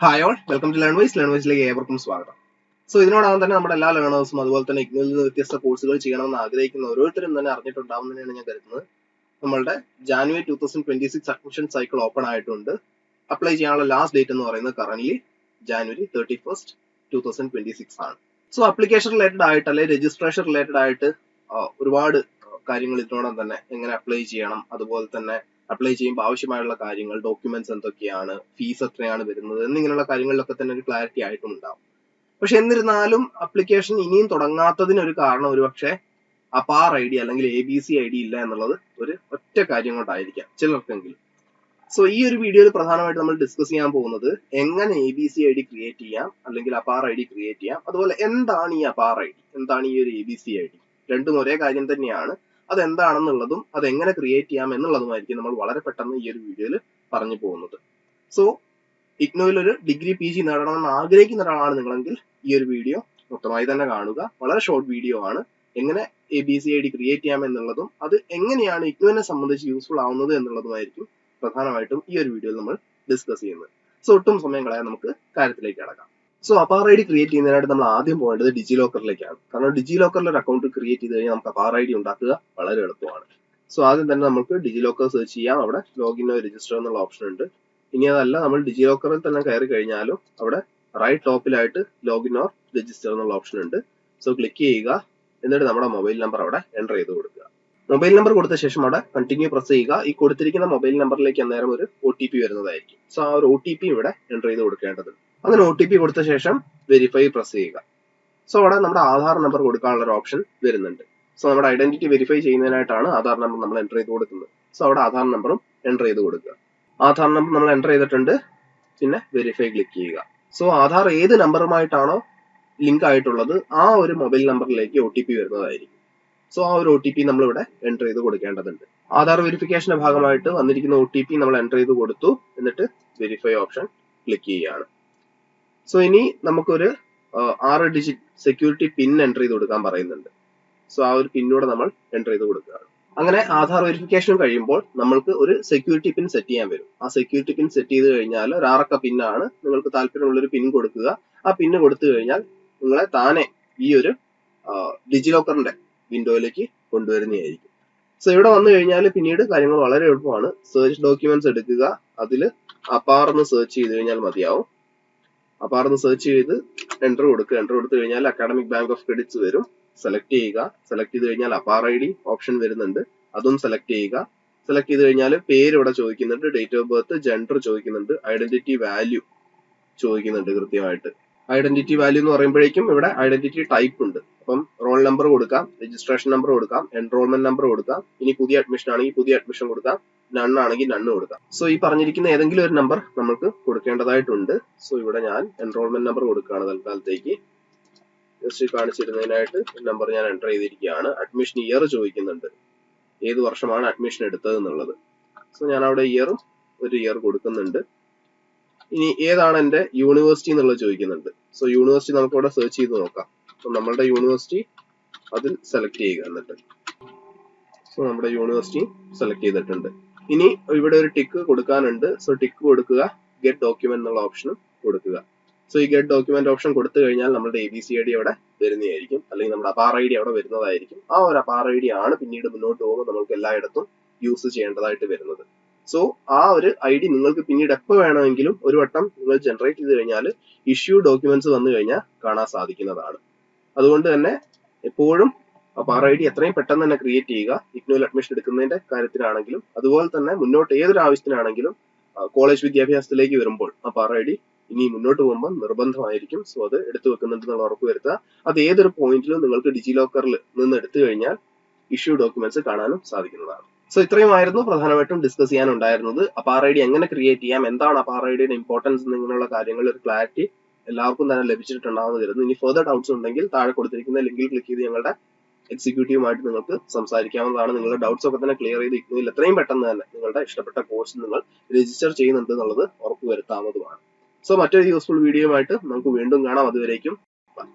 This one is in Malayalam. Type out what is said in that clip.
ഹായ് ഓൾ, വെൽക്കം ടു ലേൺവൈസിലേക്ക് ഏവർക്കും സ്വാഗതം. സോ ഇതിനോടകം തന്നെ നമ്മുടെ എല്ലാ ലേണേഴ്സും അതുപോലെ തന്നെ ഇഗ്നോയിൽ നിന്ന് വ്യത്യസ്ത കോഴ്സുകൾ ചെയ്യണമെന്ന് ആഗ്രഹിക്കുന്ന ഓരോരുത്തരും തന്നെ അറിഞ്ഞിട്ടുണ്ടാവുന്നതാണ് ഞാൻ കരുതുന്നത്. നമ്മളുടെ ജാനുവരി 2026 അഡ്മിഷൻ സൈക്കിൾ ഓപ്പൺ ആയിട്ടുണ്ട്. അപ്ലൈ ചെയ്യാനുള്ള ലാസ്റ്റ് ഡേറ്റ് എന്ന് പറയുന്നത് കറന്റ് ജാനുവരി 31st 2026 ആണ്. സോ അപ്ലിക്കേഷൻ റിലേറ്റഡ് ആയിട്ട് അല്ലെങ്കിൽ രജിസ്ട്രേഷൻ റിലേറ്റഡ് ആയിട്ട് ഒരുപാട് കാര്യങ്ങൾ ഇതിനോടകം തന്നെ എങ്ങനെ അപ്ലൈ ചെയ്യണം, അതുപോലെ തന്നെ അപ്ലൈ ചെയ്യുമ്പോൾ ആവശ്യമായുള്ള കാര്യങ്ങൾ, ഡോക്യുമെന്റ്സ് എന്തൊക്കെയാണ്, ഫീസ് എത്രയാണ് വരുന്നത് എന്നിങ്ങനെയുള്ള കാര്യങ്ങളിലൊക്കെ തന്നെ ഒരു ക്ലാരിറ്റി ആയിട്ടും ഉണ്ടാവും. പക്ഷെ എന്നിരുന്നാലും അപ്ലിക്കേഷൻ ഇനിയും തുടങ്ങാത്തതിന് ഒരു കാരണം ഒരുപക്ഷെ അപാർ ഐ ഡി അല്ലെങ്കിൽ ABC ID ഇല്ല എന്നുള്ളത് ഒരു ഒറ്റ കാര്യം കൊണ്ടായിരിക്കാം ചിലർക്കെങ്കിലും. സോ ഈ ഒരു വീഡിയോയിൽ പ്രധാനമായിട്ട് നമ്മൾ ഡിസ്കസ് ചെയ്യാൻ പോകുന്നത് എങ്ങനെ ABC ID ക്രിയേറ്റ് ചെയ്യാം അല്ലെങ്കിൽ അപാർ ID ക്രിയേറ്റ് ചെയ്യാം, അതുപോലെ എന്താണ് ഈ അപാർ ID, എന്താണ് ഈ ഒരു ABC ID, രണ്ടും ഒരേ കാര്യം തന്നെയാണ്. അതെന്താണെന്നുള്ളതും അതെങ്ങനെ ക്രിയേറ്റ് ചെയ്യാം എന്നുള്ളതുമായിരിക്കും നമ്മൾ വളരെ പെട്ടെന്ന് ഈ ഒരു വീഡിയോയിൽ പറഞ്ഞു പോകുന്നത്. സോ ഇഗ്നോയിൽ ഒരു ഡിഗ്രി PG നേടണമെന്ന് ആഗ്രഹിക്കുന്ന ഒരാളാണ് നിങ്ങളെങ്കിൽ ഈ ഒരു വീഡിയോ മൊത്തമായി തന്നെ കാണുക. വളരെ ഷോർട്ട് വീഡിയോ ആണ്. എങ്ങനെ ABC ID ക്രിയേറ്റ് ചെയ്യാം എന്നുള്ളതും അത് എങ്ങനെയാണ് ഇഗ്നോനെ സംബന്ധിച്ച് യൂസ്ഫുൾ ആവുന്നത് എന്നുള്ളതുമായിരിക്കും പ്രധാനമായിട്ടും ഈ ഒരു വീഡിയോയിൽ നമ്മൾ ഡിസ്കസ് ചെയ്യുന്നത്. സോ ഒട്ടും സമയം കളയാൻ നമുക്ക് കാര്യത്തിലേക്ക് കടക്കാം. സോ അപാർ ID ക്രിയേറ്റ് ചെയ്യുന്നതിനായിട്ട് നമ്മൾ ആദ്യം പോകേണ്ടത് ഡിജി ലോക്കറിലേക്കാണ്. കാരണം ഡിജി ലോക്കറിൽ ഒരു അക്കൗണ്ട് ക്രിയേറ്റ് ചെയ്ത് കഴിഞ്ഞാൽ നമുക്ക് അപാർ ID ഉണ്ടാക്കുക വളരെ എളുപ്പമാണ്. സോ ആദ്യം തന്നെ നമുക്ക് ഡിജി ലോക്കർ സെർച്ച് ചെയ്യാം. അവിടെ ലോഗിൻ രജിസ്റ്റർ എന്നുള്ള ഓപ്ഷൻ ഉണ്ട്. ഇനി അതല്ല, നമ്മൾ ഡിജി ലോക്കറിൽ തന്നെ കയറി കഴിഞ്ഞാലും അവിടെ റൈറ്റ് ടോപ്പിലായിട്ട് ലോഗിൻ ഓർ രജിസ്റ്റർ എന്നുള്ള ഓപ്ഷൻ ഉണ്ട്. സോ ക്ലിക്ക് ചെയ്യുക. എന്നിട്ട് നമ്മുടെ മൊബൈൽ നമ്പർ അവിടെ എൻ്റർ ചെയ്ത് കൊടുക്കുക. മൊബൈൽ നമ്പർ കൊടുത്ത ശേഷം അവിടെ കണ്ടിന്യൂ പ്രസ് ചെയ്യുക. ഈ കൊടുത്തിരിക്കുന്ന മൊബൈൽ നമ്പറിലേക്ക് അന്നേരം ഒരു OTP വരുന്നതായിരിക്കും. സോ ആ ഒരു OTP ഇവിടെ എൻ്റർ ചെയ്ത് കൊടുക്കേണ്ടതുണ്ട്. അങ്ങനെ OTP കൊടുത്ത ശേഷം വെരിഫൈ പ്രസ് ചെയ്യുക. സോ അവിടെ നമ്മുടെ ആധാർ നമ്പർ കൊടുക്കാനുള്ള ഒരു ഓപ്ഷൻ വരുന്നുണ്ട്. സോ നമ്മുടെ ഐഡന്റിറ്റി വെരിഫൈ ചെയ്യുന്നതിനായിട്ടാണ് ആധാർ നമ്പർ നമ്മൾ എൻ്റർ ചെയ്ത് കൊടുക്കുന്നത്. സോ അവിടെ ആധാർ നമ്പറും എൻ്റർ ചെയ്ത് കൊടുക്കുക. ആധാർ നമ്പർ നമ്മൾ എൻ്റർ ചെയ്തിട്ടുണ്ട്. പിന്നെ വെരിഫൈ ക്ലിക്ക് ചെയ്യുക. സോ ആധാർ ഏത് നമ്പറുമായിട്ടാണോ ലിങ്ക് ആയിട്ടുള്ളത് ആ ഒരു മൊബൈൽ നമ്പറിലേക്ക് OTP വരുന്നതായിരിക്കും. സോ ആ ഒരു OTP നമ്മൾ ഇവിടെ എൻ്റർ ചെയ്ത് കൊടുക്കേണ്ടതുണ്ട്. ആധാർ വെരിഫിക്കേഷന്റെ ഭാഗമായിട്ട് വന്നിരിക്കുന്ന OTP നമ്മൾ എൻ്റർ ചെയ്ത് കൊടുത്തു. എന്നിട്ട് വെരിഫൈ ഓപ്ഷൻ ക്ലിക്ക് ചെയ്യുകയാണ്. സോ ഇനി നമുക്കൊരു 6 ഡിജിറ്റ് സെക്യൂരിറ്റി പിൻ എൻ്റർ ചെയ്ത് കൊടുക്കാൻ പറയുന്നുണ്ട്. സോ ആ ഒരു പിന്നൂടെ നമ്മൾ എൻ്റർ ചെയ്ത് കൊടുക്കുകയാണ്. അങ്ങനെ ആധാർ വെരിഫിക്കേഷൻ കഴിയുമ്പോൾ നമ്മൾക്ക് ഒരു സെക്യൂരിറ്റി പിൻ സെറ്റ് ചെയ്യാൻ വരും. ആ സെക്യൂരിറ്റി പിൻ സെറ്റ് ചെയ്ത് കഴിഞ്ഞാൽ ഒരു 6 അക്ക പിന്നാണ്. നിങ്ങൾക്ക് താല്പര്യമുള്ളൊരു പിൻ കൊടുക്കുക. ആ പിന്ന് കൊടുത്തു കഴിഞ്ഞാൽ നിങ്ങളെ താനെ ഈ ഒരു ഡിജി ലോക്കറിന്റെ വിൻഡോയിലേക്ക് കൊണ്ടുവരുന്നതായിരിക്കും. സോ ഇവിടെ വന്നു കഴിഞ്ഞാൽ പിന്നീട് കാര്യങ്ങൾ വളരെ എളുപ്പമാണ്. സെർച്ച് ഡോക്യുമെന്റ്സ് എടുക്കുക. അതിൽ അപാർ എന്ന് സെർച്ച് ചെയ്ത് കഴിഞ്ഞാൽ മതിയാവും. അപാർ എന്ന് സെർച്ച് ചെയ്ത് എൻ്റർ കൊടുക്കുക. എൻ്റർ കൊടുത്തു കഴിഞ്ഞാൽ അക്കാഡമിക് ബാങ്ക് ഓഫ് ക്രെഡിറ്റ്സ് വരും. സെലക്ട് ചെയ്യുക. സെലക്ട് ചെയ്ത് കഴിഞ്ഞാൽ അപാർ ID ഓപ്ഷൻ വരുന്നുണ്ട്. അതും സെലക്ട് ചെയ്യുക. സെലക്ട് ചെയ്ത് കഴിഞ്ഞാൽ പേര് ഇവിടെ ചോദിക്കുന്നുണ്ട്, ഡേറ്റ് ഓഫ് ബർത്ത്, ജെൻഡർ ചോദിക്കുന്നുണ്ട്, ഐഡന്റിറ്റി വാല്യൂ ചോദിക്കുന്നുണ്ട് കൃത്യമായിട്ട്. ഐഡന്റിറ്റി വാല്യൂ എന്ന് പറയുമ്പോഴേക്കും ഇവിടെ ഐഡന്റിറ്റി ടൈപ്പ് ഉണ്ട്. അപ്പം റോൾ നമ്പർ കൊടുക്കാം, രജിസ്ട്രേഷൻ നമ്പർ കൊടുക്കാം, എൻറോൾമെന്റ് നമ്പർ കൊടുക്കാം. ഇനി പുതിയ അഡ്മിഷൻ ആണെങ്കിൽ പുതിയ അഡ്മിഷൻ കൊടുക്കാം, നൺ ആണെങ്കിൽ നണ്ണ് കൊടുക്കാം. സോ ഈ പറഞ്ഞിരിക്കുന്ന ഏതെങ്കിലും ഒരു നമ്പർ നമുക്ക് കൊടുക്കേണ്ടതായിട്ടുണ്ട്. സോ ഇവിടെ ഞാൻ എൻറോൾമെന്റ് നമ്പർ കൊടുക്കുകയാണ് തൽക്കാലത്തേക്ക്. ജസ്റ്റ് കാണിച്ചിരുന്നതിനായിട്ട് നമ്പർ ഞാൻ എൻ്റർ ചെയ്തിരിക്കുകയാണ്. അഡ്മിഷൻ ഇയർ ചോദിക്കുന്നുണ്ട്, ഏത് വർഷമാണ് അഡ്മിഷൻ എടുത്തത് എന്നുള്ളത്. സോ ഞാൻ അവിടെ ഒരു ഇയർ കൊടുക്കുന്നുണ്ട്. ഇനി ഏതാണ് എൻ്റെ യൂണിവേഴ്സിറ്റി എന്നുള്ളത് ചോദിക്കുന്നുണ്ട്. സോ യൂണിവേഴ്സിറ്റി നമുക്ക് ഇവിടെ സെർച്ച് ചെയ്ത് നോക്കാം. സോ നമ്മളുടെ യൂണിവേഴ്സിറ്റി അതിൽ സെലക്ട് ചെയ്യുക. എന്നിട്ട് സോ നമ്മുടെ യൂണിവേഴ്സിറ്റി സെലക്ട് ചെയ്തിട്ടുണ്ട്. ഇനി ഇവിടെ ഒരു ടിക്ക് കൊടുക്കാനുണ്ട്. സോ ടിക്ക് കൊടുക്കുക. ഗെറ്റ് ഡോക്യുമെന്റ് എന്നുള്ള ഓപ്ഷനും കൊടുക്കുക. സോ ഈ ഗെറ്റ് ഡോക്യുമെന്റ് ഓപ്ഷൻ കൊടുത്തു കഴിഞ്ഞാൽ നമ്മുടെ ABC ID അവിടെ വരുന്നതായിരിക്കും, അല്ലെങ്കിൽ നമ്മുടെ അപാർ ID അവിടെ വരുന്നതായിരിക്കും. ആ ഒരു അപാർ ID ആണ് പിന്നീട് മുന്നോട്ട് പോകുമ്പോൾ നമുക്ക് എല്ലായിടത്തും യൂസ് ചെയ്യേണ്ടതായിട്ട് വരുന്നത്. സോ ആ ഒരു ID നിങ്ങൾക്ക് പിന്നീട് എപ്പോൾ വേണമെങ്കിലും ഒരു വട്ടം നിങ്ങൾ ജനറേറ്റ് ചെയ്ത് കഴിഞ്ഞാൽ ഇഷ്യൂ ഡോക്യുമെന്റ്സ് വന്നു കഴിഞ്ഞാൽ കാണാൻ സാധിക്കുന്നതാണ്. അതുകൊണ്ട് തന്നെ എപ്പോഴും അപാർ ID എത്രയും പെട്ടെന്ന് തന്നെ ക്രിയേറ്റ് ചെയ്യുക. ഇഗ്നോയിൽ അഡ്മിഷൻ എടുക്കുന്നതിന്റെ കാര്യത്തിലാണെങ്കിലും അതുപോലെ തന്നെ മുന്നോട്ട് ഏതൊരു ആവശ്യത്തിനാണെങ്കിലും കോളേജ് വിദ്യാഭ്യാസത്തിലേക്ക് വരുമ്പോൾ അപാർ ID ഇനി മുന്നോട്ട് പോകുമ്പോൾ നിർബന്ധമായിരിക്കും. സോ അത് എടുത്തു വെക്കുന്നുണ്ട് എന്നുള്ള ഉറപ്പ് വരുത്തുക. അത് ഏതൊരു പോയിന്റിലും നിങ്ങൾക്ക് ഡിജി ലോക്കറിൽ നിന്ന് എടുത്തു കഴിഞ്ഞാൽ ഇഷ്യൂ ഡോക്യുമെന്റ്സ് കാണാനും സാധിക്കുന്നതാണ്. സോ ഇത്രയുമായിരുന്നു പ്രധാനമായിട്ടും ഡിസ്കസ് ചെയ്യാനുണ്ടായിരുന്നത്. അപാർ ID എങ്ങനെ ക്രിയേറ്റ് ചെയ്യാം, എന്താണ് അപാർ IDയുടെ ഇമ്പോർട്ടൻസ് എന്നിങ്ങനെയുള്ള കാര്യങ്ങളിൽ ഒരു ക്ലാരിറ്റി എല്ലാവർക്കും തന്നെ ലഭിച്ചിട്ടുണ്ടാവുന്ന കരുതുന്നു. ഇനി ഫർദർ ഡൗട്ട്സ് ഉണ്ടെങ്കിൽ താഴെ കൊടുത്തിരിക്കുന്ന ലിങ്കിൽ ക്ലിക്ക് ചെയ്ത് ഞങ്ങളുടെ എക്സിക്യൂട്ടീവുമായിട്ട് നിങ്ങൾക്ക് സംസാരിക്കാവുന്നതാണ്. നിങ്ങളുടെ ഡൗട്ട്സ് ഒക്കെ തന്നെ ക്ലിയർ ചെയ്ത് ഇഗ്നോയിൽ എത്രയും പെട്ടെന്ന് തന്നെ നിങ്ങളുടെ ഇഷ്ടപ്പെട്ട കോഴ്സ് നിങ്ങൾ രജിസ്റ്റർ ചെയ്യുന്നുണ്ട് എന്നുള്ളത് ഉറപ്പുവരുത്താവുന്നതുമാണ്. സോ മറ്റൊരു യൂസ്ഫുൾ വീഡിയോയുമായിട്ട് നമുക്ക് വീണ്ടും കാണാം. അതുവരേക്കും ബൈ.